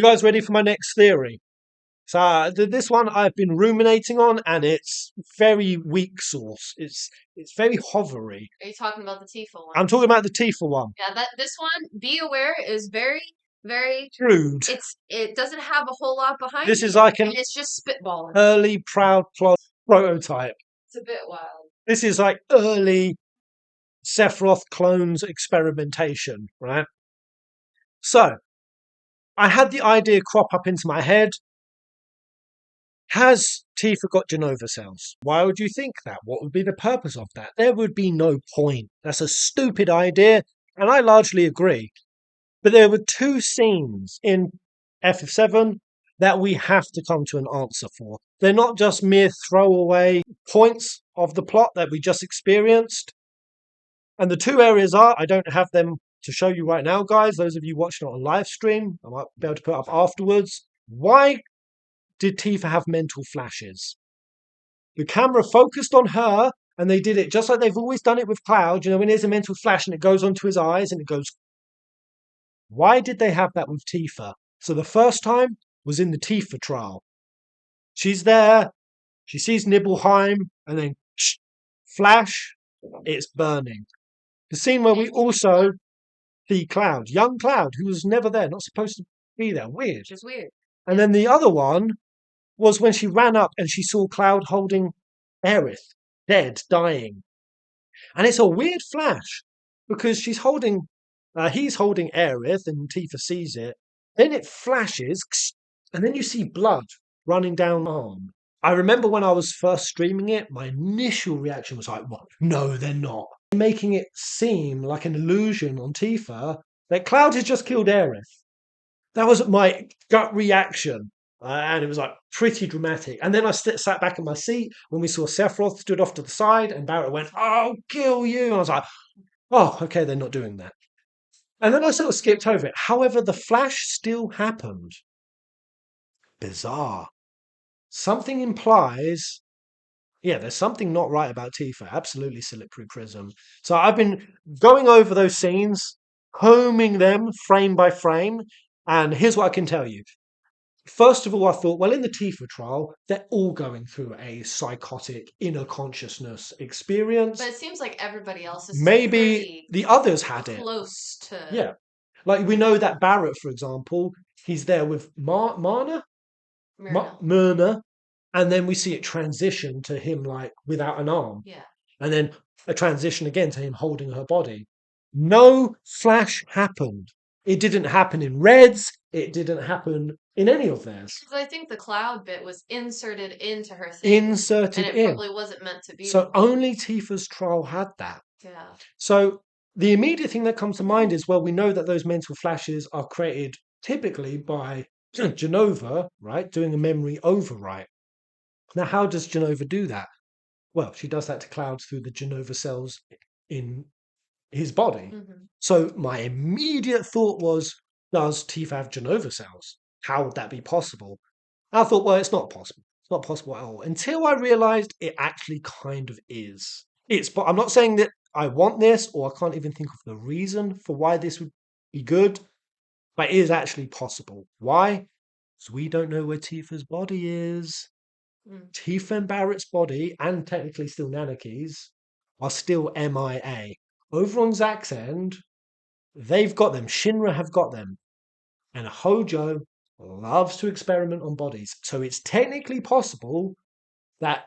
You guys ready for my next theory? So this one I've been ruminating on, and it's very weak source. It's very hovery. Are you talking about the Tifa one? I'm talking about the Tifa one. Yeah, this one, be aware, is very, very Crude. It doesn't have a whole lot behind This it, is like an and it's just spitballing. early proud plot prototype. It's a bit wild. This is like early Sephiroth clones experimentation, right? So I had the idea crop up into my head. Has Tifa got Jenova cells? Why would you think that? What would be the purpose of that? There would be no point. That's a stupid idea, and I largely agree. But there were two scenes in FF7 that we have to come to an answer for. They're not just mere throwaway points of the plot that we just experienced. And the two areas are, I don't have them to show you right now, guys. Those of you watching it on live stream, I might be able to put up afterwards. Why did Tifa have mental flashes? The camera focused on her, and they did it just like they've always done it with Cloud. You know, when there's a mental flash and it goes onto his eyes and it goes. Why did they have that with Tifa? So the first time was in the Tifa trial. She's there, she sees Nibelheim, and then flash, it's burning. The scene where we also see Cloud, young Cloud, who was never there, not supposed to be there. Weird. Just weird. And then the other one was when she ran up and she saw Cloud holding Aerith, dead, dying. And it's a weird flash because he's holding Aerith and Tifa sees it. Then it flashes and then you see blood running down the arm. I remember when I was first streaming it, my initial reaction was like, well, no, they're not. Making it seem like an illusion on Tifa that Cloud has just killed Aerith. That was my gut reaction. And it was like pretty dramatic. And then I sat back in my seat when we saw Sephiroth stood off to the side and Barrett went, I'll kill you. And I was like, oh, okay, they're not doing that. And then I sort of skipped over it. However, the flash still happened. Bizarre. Something implies, yeah, there's something not right about Tifa. Absolutely Slippery Prism. So I've been going over those scenes, combing them frame by frame. And here's what I can tell you. First of all, I thought, well, in the Tifa trial, they're all going through a psychotic inner consciousness experience. But it seems like everybody else is maybe the others had it. Close to. Yeah. Like we know that Barrett, for example, he's there with Myrna, and then we see it transition to him like without an arm. Yeah. And then a transition again to him holding her body. No flash happened. It didn't happen in Reds. It didn't happen in any of theirs. Because I think the Cloud bit was inserted into her thing. Inserted and it probably wasn't meant to be. So only Tifa's trial had that. Yeah. So the immediate thing that comes to mind is, well, we know that those mental flashes are created typically by Jenova, right, doing a memory overwrite. Now, how does Jenova do that? Well, she does that to Cloud through the Jenova cells in his body. Mm-hmm. So my immediate thought was, does Tifa have Jenova cells? How would that be possible? I thought, well, it's not possible. It's not possible at all. Until I realized it actually kind of is. But I'm not saying that I want this, or I can't even think of the reason for why this would be good, but it is actually possible. Why? Because we don't know where Tifa's body is. Tifa and Barrett's body, and technically still Nanaki's, are still MIA. Over on Zack's end, they've got them. Shinra have got them. And Hojo loves to experiment on bodies. So it's technically possible that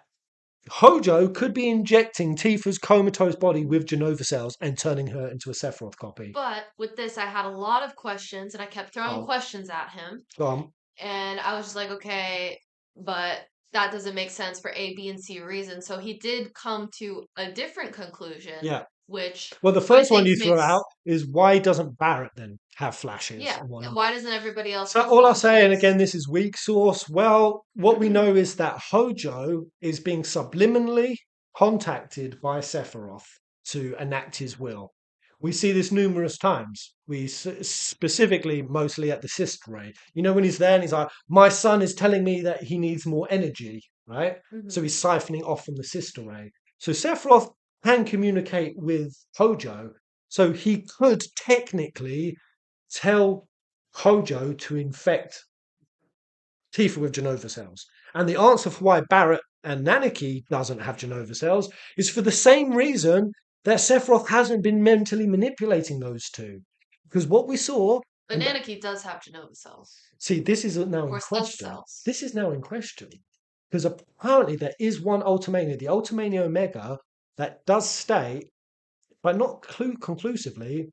Hojo could be injecting Tifa's comatose body with Jenova cells and turning her into a Sephiroth copy. But with this, I had a lot of questions, and I kept throwing questions at him. Go on. And I was just like, okay, but that doesn't make sense for A, B, and C reasons. So he did come to a different conclusion. Yeah. Which well, the first one you throw out is, why doesn't Barrett then have flashes? Yeah. Why doesn't everybody else? So all I'll say, and again, this is weak source. Well, what we know is that Hojo is being subliminally contacted by Sephiroth to enact his will. We see this numerous times. We specifically, mostly at the Sister Ray. You know, when he's there and he's like, my son is telling me that he needs more energy, right? Mm-hmm. So he's siphoning off from the Sister Ray. So Sephiroth can communicate with Hojo. So he could technically tell Hojo to infect Tifa with Jenova cells. And the answer for why Barrett and Nanaki doesn't have Jenova cells is for the same reason that Sephiroth hasn't been mentally manipulating those two. Because what we saw. But Nanaki does have Jenova cells. See, this is now in question. This is now in question. Because apparently there is one Ultimania, the Ultimania Omega, that does state, but not conclusively,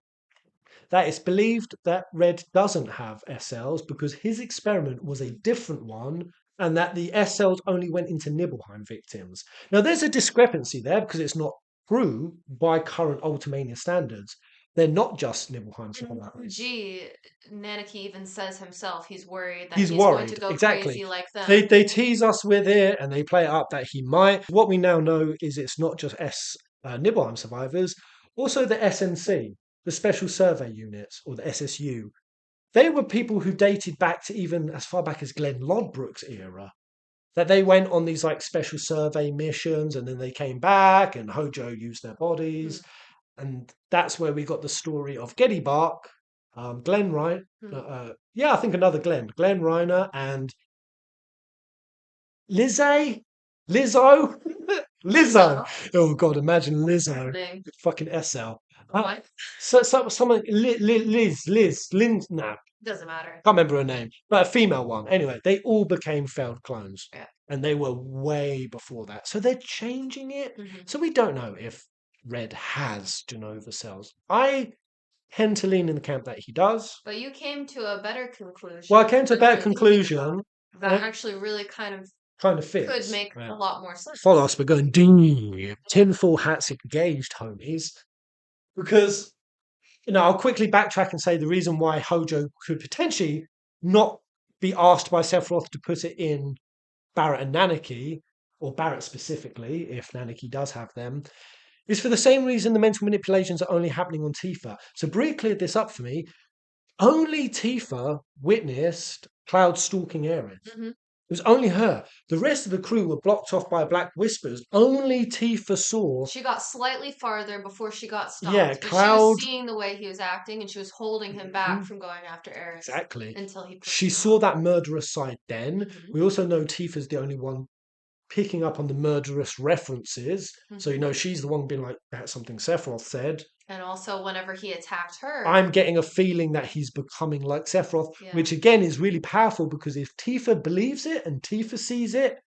that it's believed that Red doesn't have S cells because his experiment was a different one and that the S cells only went into Nibelheim victims. Now, there's a discrepancy there because it's not true by current Ultimania standards. They're not just Nibelheim survivors. Nanaki even says himself he's worried that he's going to go exactly. crazy like them. They tease us with it and they play it up that he might. What we now know is it's not just Nibelheim survivors, also the SNC, the Special Survey Units, or the SSU. They were people who dated back to even as far back as Glenn Lodbrok's era. That they went on these like special survey missions and then they came back and Hojo used their bodies. And that's where we got the story of Geddy Bark, Glenn Ryan. I think another Glenn Reiner, and Lizzo. Lizzo. Oh God, imagine Lizzo. Fucking SL. Someone Liz. No, doesn't matter. Can't remember her name, but a female one. Anyway, they all became failed clones, and they were way before that. So they're changing it. So we don't know if Red has Jenova cells. I tend to lean in the camp that he does. But you came to a better conclusion. Well, I came to a better conclusion. That actually really kind of fits. Could make a lot more sense. Follow us, we're going tinfoil hats engaged, homies. Because, I'll quickly backtrack and say the reason why Hojo could potentially not be asked by Sephiroth to put it in Barrett and Nanaki, or Barrett specifically, if Nanaki does have them, is for the same reason the mental manipulations are only happening on Tifa. So Brie cleared this up for me. Only Tifa witnessed Cloud stalking Aerith. It was only her. The rest of the crew were blocked off by Black Whispers. Only Tifa saw. She got slightly farther before she got stopped. Yeah, Cloud. She was seeing the way he was acting, and she was holding him back from going after Aerith. Exactly. Until he. She saw that murderous side then. We also know Tifa's the only one picking up on the murderous references. So, she's the one being like, that's something Sephiroth said. And also, whenever he attacked her, I'm getting a feeling that he's becoming like Sephiroth, which again is really powerful because if Tifa believes it and Tifa sees it,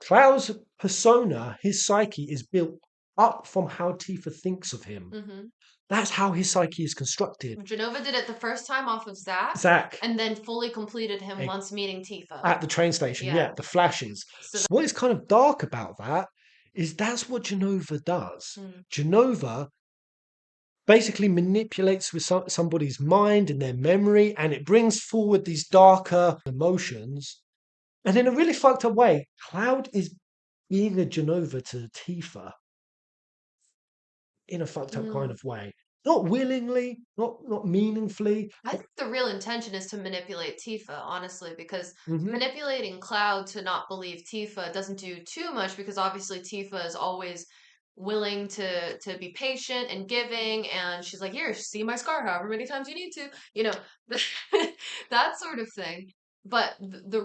Cloud's persona, his psyche, is built up from how Tifa thinks of him. That's how his psyche is constructed. Jenova did it the first time off of Zack. And then fully completed him once meeting Tifa. At the train station, the flashes. So what is kind of dark about that is that's what Jenova does. Jenova basically manipulates with somebody's mind and their memory, and it brings forward these darker emotions. And in a really fucked up way, Cloud is being a Jenova to Tifa in a fucked up kind of way. Not willingly, not meaningfully. I think the real intention is to manipulate Tifa, honestly, because manipulating Cloud to not believe Tifa doesn't do too much because obviously Tifa is always willing to be patient and giving, and she's like, here, see my scar however many times you need to, that sort of thing. But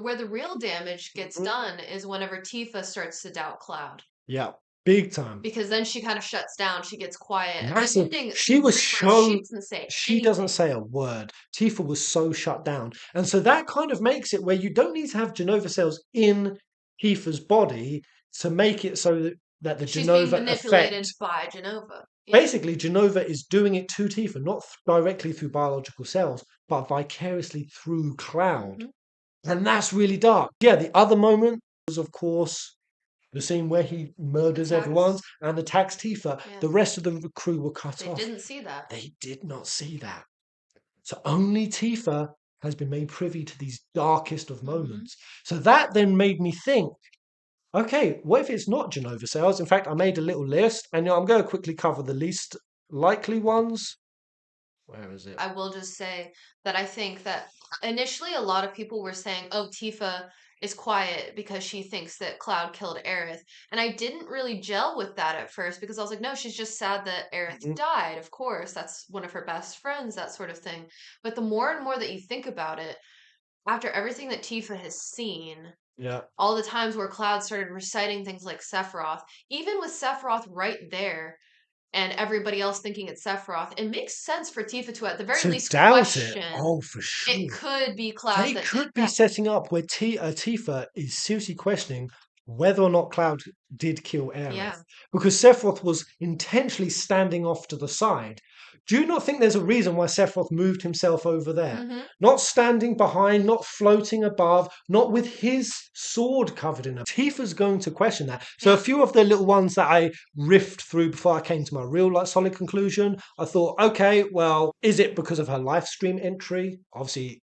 where the real damage gets done is whenever Tifa starts to doubt Cloud. Yeah, big time. Because then she kind of shuts down, she gets quiet. Massive. She was shown. She doesn't say a word. Tifa was so shut down, and so that kind of makes it where you don't need to have Jenova cells in Tifa's body to make it so that the She's Jenova being manipulated effect, by Jenova. Basically, Jenova is doing it to Tifa, not directly through biological cells, but vicariously through Cloud. And that's really dark. Yeah, the other moment was, of course, the scene where he murders everyone and attacks Tifa. The rest of the crew were cut off. They didn't see that. They did not see that. So only Tifa has been made privy to these darkest of moments. So that then made me think, okay, what if it's not Jenova cells? In fact, I made a little list, and I'm going to quickly cover the least likely ones. Where is it? I will just say that I think that initially a lot of people were saying, oh, Tifa is quiet because she thinks that Cloud killed Aerith. And I didn't really gel with that at first because I was like, no, she's just sad that Aerith died. Of course, that's one of her best friends, that sort of thing. But the more and more that you think about it, after everything that Tifa has seen, Yeah. all the times where Cloud started reciting things like Sephiroth, even with Sephiroth right there, and everybody else thinking it's Sephiroth, it makes sense for Tifa to at the very To least doubt it. question Oh, for it sure. could be Cloud They that could be yeah. setting up where Tifa is seriously questioning whether or not Cloud did kill Yeah. Aerith, because Sephiroth was intentionally standing off to the side. Do you not think there's a reason why Sephiroth moved himself over there? Mm-hmm. Not standing behind, not floating above, not with his sword covered in a. Tifa's going to question that. So a Yeah. few of the little ones that I riffed through before I came to my real like solid conclusion, I thought, okay, well, is it because of her live stream entry? Obviously,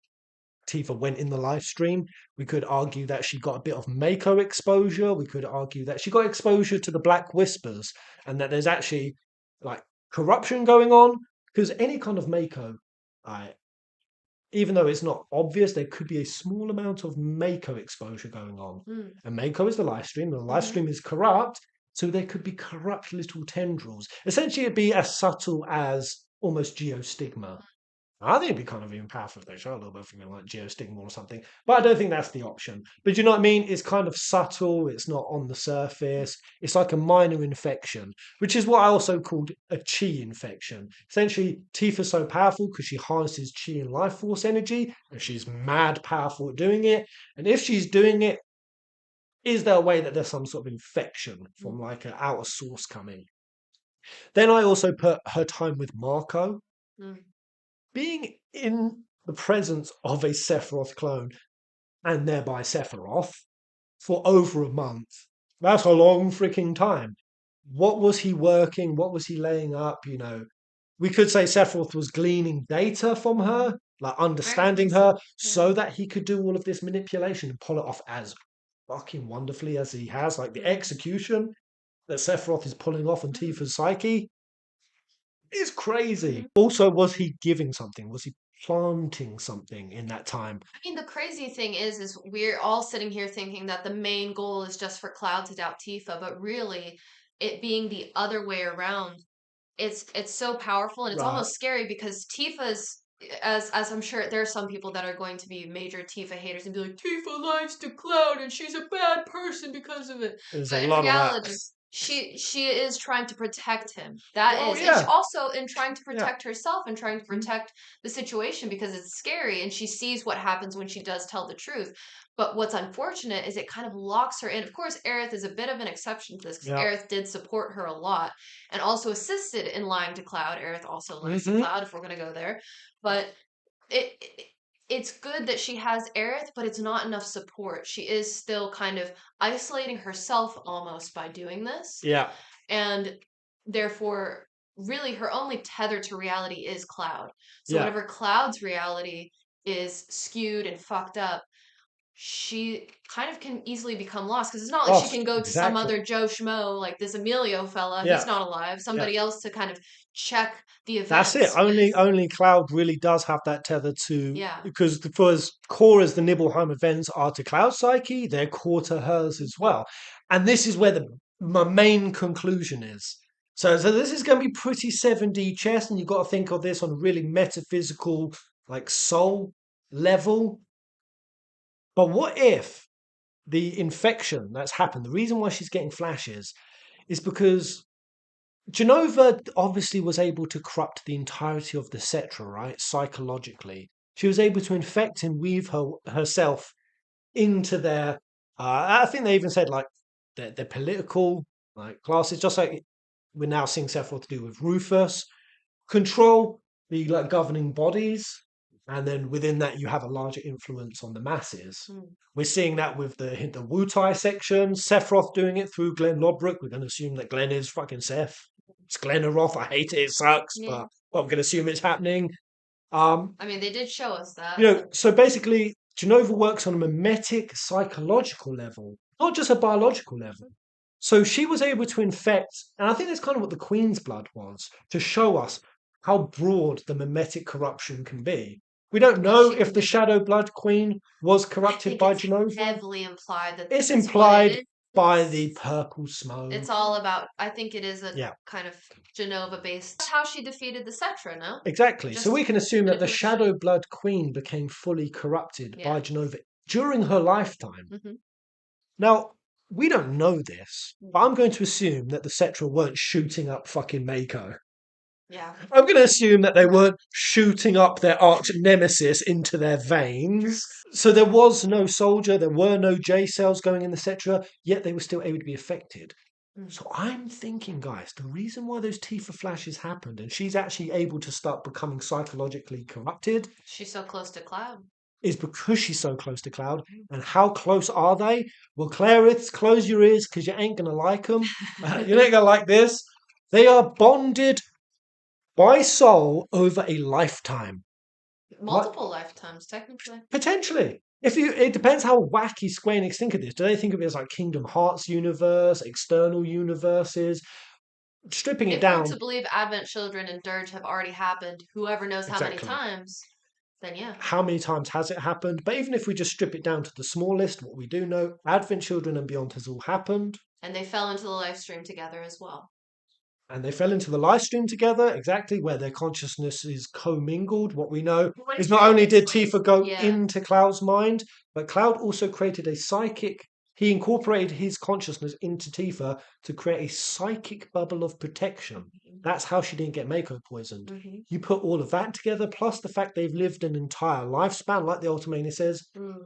Tifa went in the live stream. We could argue that she got a bit of Mako exposure. We could argue that she got exposure to the Black Whispers and that there's actually like corruption going on. Because any kind of Mako, right, even though it's not obvious, there could be a small amount of Mako exposure going on. Mm. And Mako is the live stream, and the live Mm-hmm. stream is corrupt. So there could be corrupt little tendrils. Essentially, it'd be as subtle as almost geostigma. I think it'd be kind of even powerful if they show a little bit of something like geostigma or something, but I don't think that's the option. But you know what I mean? It's kind of subtle, it's not on the surface, it's like a minor infection, which is what I also called a chi infection. Essentially, Tifa's so powerful because she harnesses chi and life force energy, and she's mad powerful at doing it. And if she's doing it, is there a way that there's some sort of infection from like an outer source coming? Then I also put her time with Marco. Mm. Being in the presence of a Sephiroth clone and thereby Sephiroth for over a month, that's a long freaking time. What was he working? What was he laying up? You know, we could say Sephiroth was gleaning data from her, like Very understanding her, possible. Yeah. so that he could do all of this manipulation and pull it off as fucking wonderfully as he has. Like the Mm. execution that Sephiroth is pulling off on Tifa's psyche is crazy. Mm-hmm. Also, was he giving something? Was he planting something in that time? I mean, the crazy thing is we're all sitting here thinking that the main goal is just for Cloud to doubt Tifa, but really, it being the other way around, it's so powerful and it's Right. almost scary because Tifa's as I'm sure there are some people that are going to be major Tifa haters and be like, Tifa lies to Cloud and she's a bad person because of it. There's a But in lot of that. reality, she is trying to protect him. That Oh is, and she yeah, also in trying to yeah. protect herself and trying to Mhm. protect the situation because it's scary and she sees what happens when she does tell the truth. But what's unfortunate is it kind of locks her in. Of course, Aerith is a bit of an exception to this because Yeah. Aerith did support her a lot and also assisted in lying to Cloud. Aerith also lies to Hmm. Cloud if we're gonna go there. But it it's good that she has Aerith, but it's not enough support. She is still kind of isolating herself almost by doing this. Yeah. And therefore, really her only tether to reality is Cloud. So Yeah. whenever Cloud's reality is skewed and fucked up, she kind of can easily become lost because it's not like she Lost. can go to some Exactly. other Joe Schmo like this Emilio fella. He's Yeah. not alive. Yeah. Somebody else to kind of check the That's it. events with. Only Cloud really does have that tether to Yeah. because for as core as the Nibelheim events are to Cloud's psyche, they're core to hers as well. And this is where my main conclusion is. So this is going to be pretty 7D chess, and you've got to think of this on a really metaphysical, like soul level. But what if the infection that's happened, the reason why she's getting flashes, is because Jenova obviously was able to corrupt the entirety of the Cetra, right? Psychologically. She was able to infect and weave herself into their, I think they even said like their political like classes, just like we're now seeing Sephiroth to do with Rufus. Control the like governing bodies, and then within that you have a larger influence on the masses. Mm. We're seeing that with the Wutai section, Sephiroth doing it through Glenn Lodbrok. We're going to assume that Glenn is fucking Seth. It's Glennaroth. I hate it. It sucks, Yeah. but well, I'm going to assume it's happening. Um, I mean, they did show us that. you know, so basically, Genova works on a mimetic psychological level, not just a biological level. So she was able to infect, and I think that's kind of what the Queen's blood was, to show us how broad the mimetic corruption can be. We don't know if the Shadow Blood Queen was corrupted by Jenova. Heavily implied that it's implied by the purple smoke. It's all about. I think it is a kind of Jenova based. That's how she defeated the Cetra, no? Exactly. So we can assume that the Shadow Blood Queen became fully corrupted by Jenova during her lifetime. Now, we don't know this, but I'm going to assume that the Cetra weren't shooting up fucking Mako. Yeah. I'm going to assume that they weren't shooting up their arch nemesis into their veins. So there was no soldier, there were no J cells going in the Cetra, yet they were still able to be affected. So I'm thinking, guys, the reason why those Tifa flashes happened and she's actually able to start becoming psychologically corrupted. She's so close to Cloud. Is because she's so close to Cloud. And how close are they? Well, Clarith, close your ears because you ain't going to like them. You ain't going to like this. They are bonded by soul over a lifetime. Multiple lifetimes, technically. Potentially. It depends how wacky Square Enix think of this. Do they think of it as like Kingdom Hearts universe, external universes? Stripping it down. If we're to believe Advent Children and Dirge have already happened, whoever knows how many times, then yeah. How many times has it happened? But even if we just strip it down to the smallest, what we do know, Advent Children and Beyond has all happened. And they fell into the live stream together as well. And they fell into the live stream together, exactly, where their consciousness is commingled. What we know is not only did Tifa go into Cloud's mind, but Cloud also created a psychic. He incorporated his consciousness into Tifa to create a psychic bubble of protection. That's how she didn't get Mako poisoned. You put all of that together, plus the fact they've lived an entire lifespan, like the Ultimania says.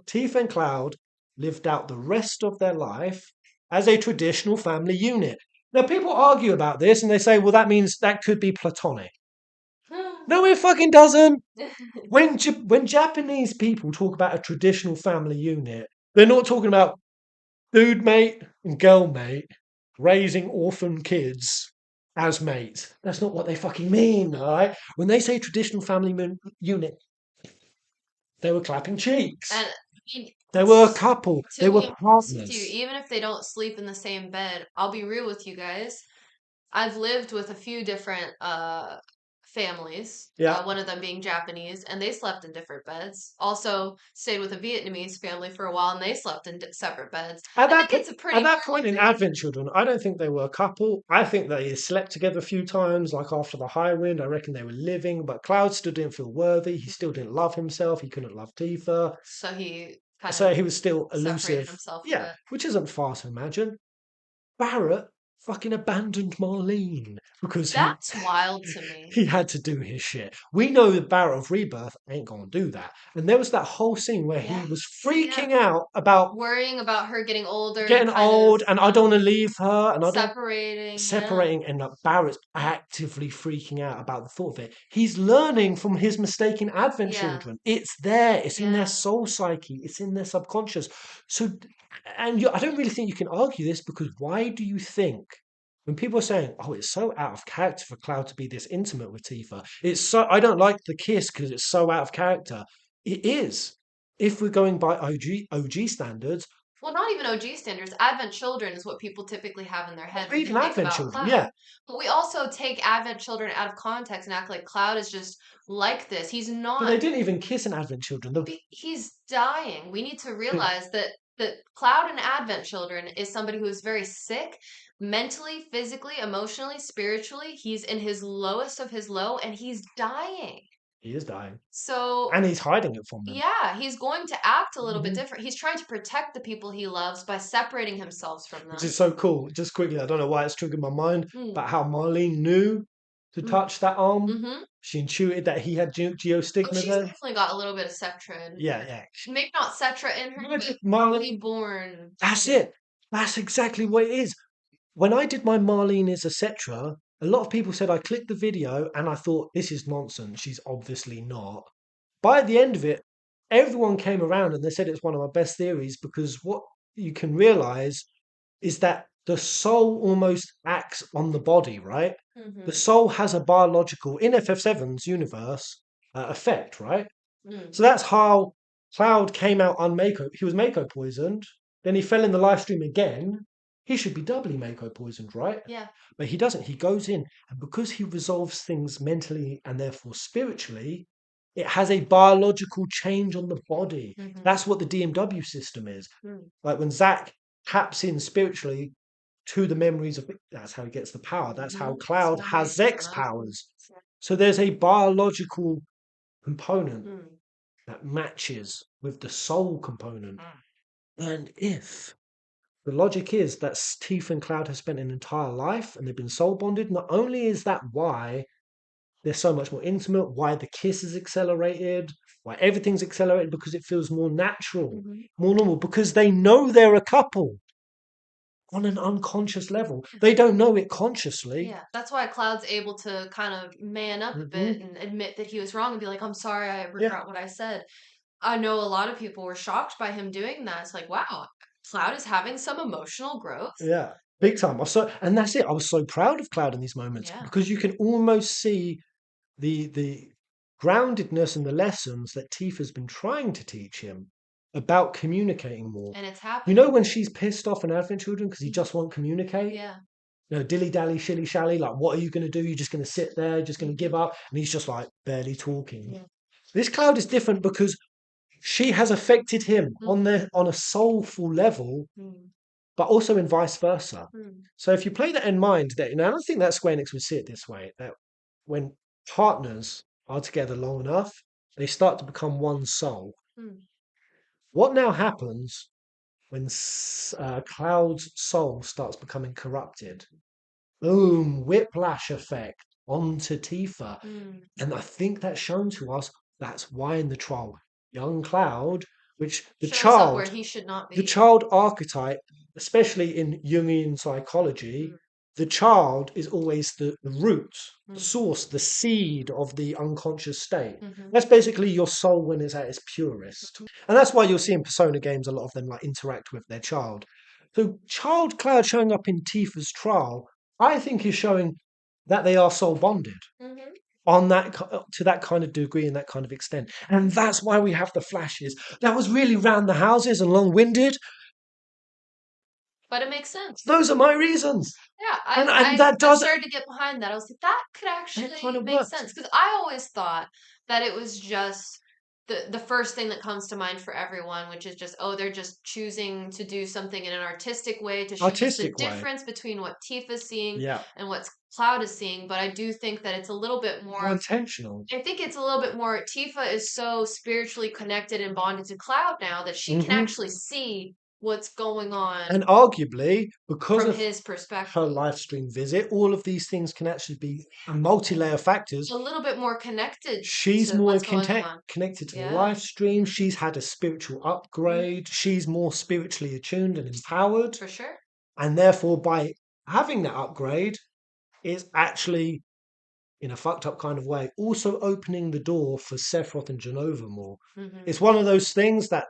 Tifa and Cloud lived out the rest of their life as a traditional family unit. Now, people argue about this and they say, well, that means that could be platonic. No, it fucking doesn't. When Japanese people talk about a traditional family unit, they're not talking about dude mate and girl mate raising orphan kids as mates. That's not what they fucking mean, all right? When they say traditional family unit, they were clapping cheeks. And they were a couple. They were partners. Even if they don't sleep in the same bed, I'll be real with you guys. I've lived with a few different families. One of them being Japanese, and they slept in different beds. Also stayed with a Vietnamese family for a while, and they slept in separate beds. At that point in Advent Children, I don't think they were a couple. I think they slept together a few times, like after the High Wind. I reckon they were living, but Cloud still didn't feel worthy. He still didn't love himself. He couldn't love Tifa. So he was still elusive. Which isn't far to imagine. Barrett fucking abandoned Marlene because that's wild to me. He had to do his shit. We know that Barrett of Rebirth ain't gonna do that. And there was that whole scene where he was freaking out about worrying about her getting older, and I don't want to leave her, and separating, and Barrett's actively freaking out about the thought of it. He's learning from his mistake in Advent Children. It's there. It's in their soul psyche. It's in their subconscious. So. And I don't really think you can argue this because why do you think when people are saying, "Oh, it's so out of character for Cloud to be this intimate with Tifa," I don't like the kiss because it's so out of character. It is. If we're going by OG standards. Well, not even OG standards. Advent Children is what people typically have in their head. Even Advent Children, yeah. But we also take Advent Children out of context and act like Cloud is just like this. He's not. But they didn't even kiss in Advent Children. He's dying. We need to realize that Cloud in Advent Children is somebody who is very sick, mentally, physically, emotionally, spiritually. He's in his lowest of his low, and he's dying. He is dying. So, and he's hiding it from them. Yeah, he's going to act a little bit different. He's trying to protect the people he loves by separating himself from them. Which is so cool. Just quickly, I don't know why it's triggered my mind, but how Marlene knew to touch that arm. She intuited that he had geostigma she's there. Definitely got a little bit of Cetra in her. Yeah. Maybe not Cetra in her, but Marlene born. That's it. That's exactly what it is. When I did my Marlene is a Cetra, a lot of people said I clicked the video and I thought, this is nonsense. She's obviously not. By the end of it, everyone came around and they said it's one of my best theories because what you can realize is that the soul almost acts on the body, right? The soul has a biological, in FF7's universe, effect, right? So that's how Cloud came out unMako. He was Mako poisoned. Then he fell in the live stream again. He should be doubly Mako poisoned, right? Yeah. But he doesn't. He goes in, and because he resolves things mentally and therefore spiritually, It has a biological change on the body. Mhm. That's what the DMW system is. Mm. Like when Zack taps in spiritually to the memories of, that's how he gets the power. That's how Cloud has Zek's powers. So there's a biological component Mm. that matches with the soul component. And if the logic is that Tifa and Cloud have spent an entire life and they've been soul bonded, not only is that why they're so much more intimate, why the kiss is accelerated, why everything's accelerated, because it feels more natural, more normal, because they know they're a couple on an unconscious level. They don't know it consciously. Yeah, that's why Cloud's able to kind of man up a bit and admit that he was wrong and be like, I'm sorry, I regret what I said. I know a lot of people were shocked by him doing that. It's like, wow, Cloud is having some emotional growth. Yeah, big time. And that's it. I was so proud of Cloud in these moments because you can almost see the groundedness and the lessons that Tifa's been trying to teach him about communicating more. And it's You happening. know when she's pissed off an Advent Children because he just won't communicate? Yeah. You know, dilly-dally, shilly-shally, like, what are you going to do? You're just going to sit there, just going to give up? And he's just like barely talking. Yeah. This Cloud is different because she has affected him on a soulful level, but also in vice versa. So if you play that in mind, that, and I don't think that Square Enix would see it this way, that when partners are together long enough, they start to become one soul. What now happens when Cloud's soul starts becoming corrupted? Boom, whiplash effect onto Tifa. And I think that's shown to us that's why in the trial, young Cloud, which the Shows up where he should not be. the child archetype, especially in Jungian psychology, the child is always the root, the source, the seed of the unconscious state. That's basically your soul when it's at its purest. And that's why you'll see in Persona games a lot of them like interact with their child. So child Cloud showing up in Tifa's trial, I think is showing that they are soul bonded on that to that kind of degree and that kind of extent. And that's why we have the flashes. That was really round the houses and long-winded. But it makes sense. Those are my reasons. Yeah, that I started to get behind that. I was like, that could actually make sense. Because I always thought that it was just the first thing that comes to mind for everyone, which is just, oh, they're just choosing to do something in an artistic way to show just the difference between what Tifa's seeing and what Cloud is seeing. But I do think that it's a little bit more intentional. I think it's a little bit more. Tifa is so spiritually connected and bonded to Cloud now that she can actually see what's going on. And arguably, because from of his perspective, her live stream visit, all of these things can actually be multi-layer factors. A little bit more connected. She's to more what's going on. connected to the live stream. She's had a spiritual upgrade. She's more spiritually attuned and empowered. For sure. And therefore, by having that upgrade, it's actually, in a fucked up kind of way, also opening the door for Sephiroth and Jenova more. It's one of those things that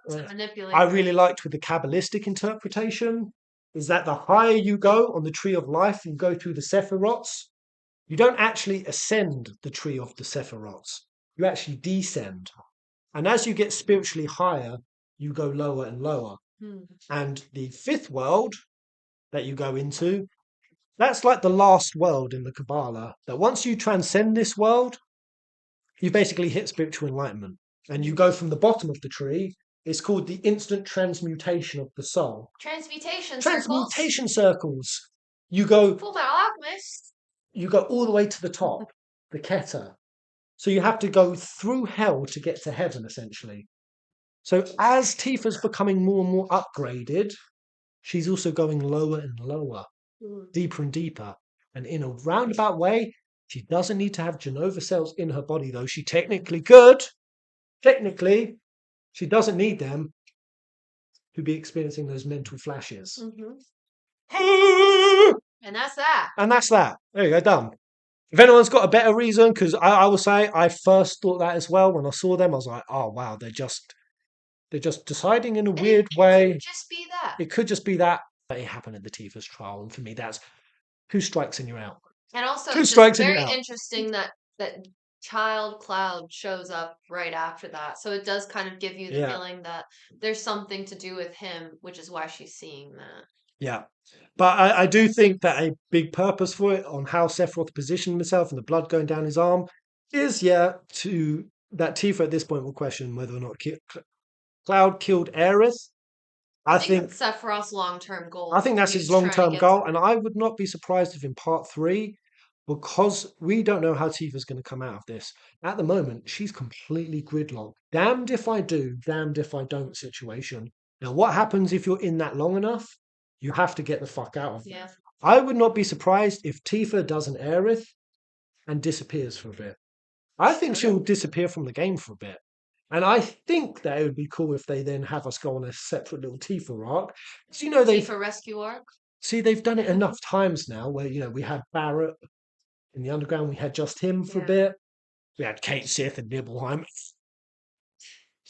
I really liked with the Kabbalistic interpretation, is that the higher you go on the tree of life and go through the Sephiroths, you don't actually ascend the tree of the Sephiroths. You actually descend. And as you get spiritually higher, you go lower and lower. And the fifth world that you go into, that's like the last world in the Kabbalah, that once you transcend this world, you basically hit spiritual enlightenment. And you go from the bottom of the tree. It's called the instant transmutation of the soul. Transmutation circles. You go Full Metal Alchemist. You go all the way to the top, the Keter. So you have to go through hell to get to heaven, essentially. So as Tifa's becoming more and more upgraded, she's also going lower and lower, deeper and deeper. And in a roundabout way, she doesn't need to have Jenova cells in her body, though she technically could. Technically, she doesn't need them to be experiencing those mental flashes. And that's that. And that's that. There you go, done. If anyone's got a better reason, because I will say I first thought that as well when I saw them. I was like, oh wow, they're just deciding in a weird way. It could just be that. It could just be that. But it happened at the Tifa's trial, and for me, that's 2 strikes and you're out. And also, it's very interesting that Child Cloud shows up right after that. So it does kind of give you the feeling that there's something to do with him, which is why she's seeing that. Yeah. But I do think that a big purpose for it on how Sephiroth positioned himself and the blood going down his arm is, to that Tifa at this point will question whether or not Cloud killed Aerith. I think that's Sephiroth's long-term goal. I think that's his long-term goal, and I would not be surprised if in part 3, because we don't know how Tifa's going to come out of this. At the moment, she's completely gridlocked. Damned if I do, damned if I don't situation. Now, what happens if you're in that long enough? You have to get the fuck out of there. I would not be surprised if Tifa does an Aerith and disappears for a bit. I think she'll disappear from the game for a bit. And I think that it would be cool if they then have us go on a separate little Tifa arc. So, you know, Tifa rescue arc. See, they've done it enough times now where, you know, we had Barrett in the underground, we had just him for a bit. We had Kate Sith and Nibelheim.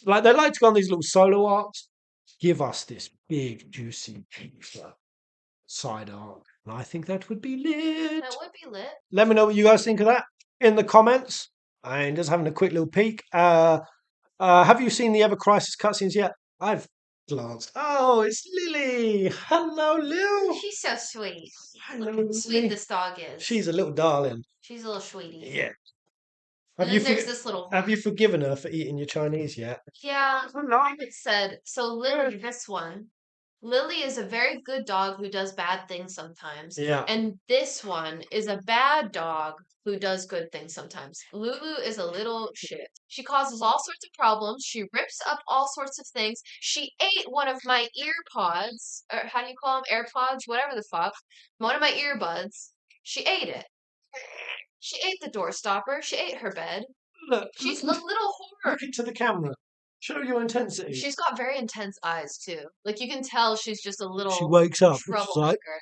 Like, they like to go on these little solo arcs. Give us this big, juicy Tifa side arc. And I think that would be lit. That would be lit. Let me know what you guys think of that in the comments. And just having a quick little peek. Have you seen the Ever Crisis cutscenes yet? I've glanced. Oh, it's Lily. Hello, Lil. She's so sweet. Hello, sweet this dog is. She's a little darling. She's a little sweetie. Yeah. There's this little. Have you forgiven her for eating your Chinese yet? Yeah. It said so. Lily, this one. Lily is a very good dog who does bad things sometimes. Yeah. And this one is a bad dog who does good things sometimes. Lulu is a little shit. She causes all sorts of problems. She rips up all sorts of things. She ate one of my ear pods, or how do you call them? AirPods? Whatever the fuck. One of my earbuds. She ate it. She ate the door stopper. She ate her bed. Look, she's a little whore. Look into the camera. Show your intensity. She's got very intense eyes too. Like you can tell she's just a little. She wakes up. Troublemaker.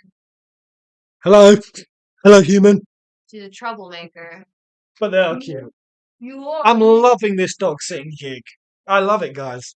Like, hello, human. She's a troublemaker. But they are cute. You are. I'm loving this dog sitting gig. I love it, guys.